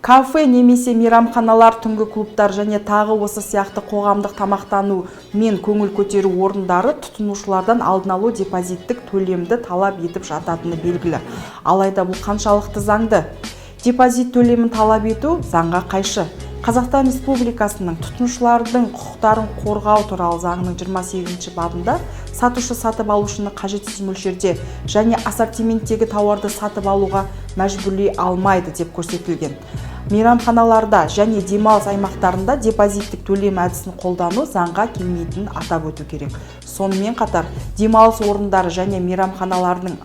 Кафе немесе мейрамханалар, түнгі клубтар және тағы осы сияқты қоғамдық тамақтану мен көңіл көтеру орындары тұтынушылардан алдын алу депозиттік төлемді талап етіп жататыны белгілі. Алайда бұл қаншалықты заңды? Депозит төлемін талап ету заңға қайшы. Қазақстан Республикасының тұтынушылардың құқықтарын қорғау туралы заңының 28-ші бабында сатушы сатып алушыны қажетсіз мөлшерде және ассортименттегі тауарды сатып алуға мәжбүрлей алмайды деп көрсетілген. Мейрамханаларда және демалыс аймақтарында депозиттік төлем әдісін қолдану заңға келмейтінін атап өту керек. Сонымен қатар, демалыс орындары және мейрамханалардың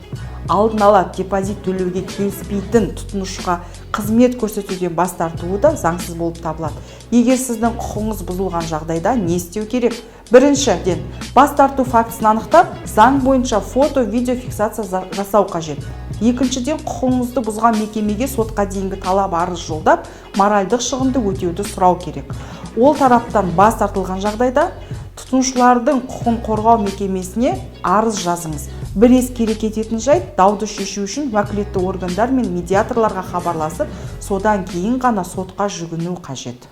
алдын ала депозит төлеуге келіспейтін тұтынушыға қызмет көрсетуден бас тартуы да заңсыз болып табылады. Егер сіздің құқығыңыз бұзылған жағдайда не істеу керек? Біріншіден, бас тарту фактісін анықтап, заң бойынша фото-видео фиксация жасау қажет. Екіншіден, құқығыңызды бұзған мекемеге сотқа дейінгі талап арыз жолдап, моральдық шығынды өтеуді сұрау керек. Ол тараптан бас тартылған жағдайда тұтынушылардың құқығын қорғау мекемесіне арыз жазыңыз. Бір ескере кететін жайт, дауды шешу үшін уәкілетті органдар мен медиаторларға хабарласып, содан кейін ғана сотқа жүгіну қажет.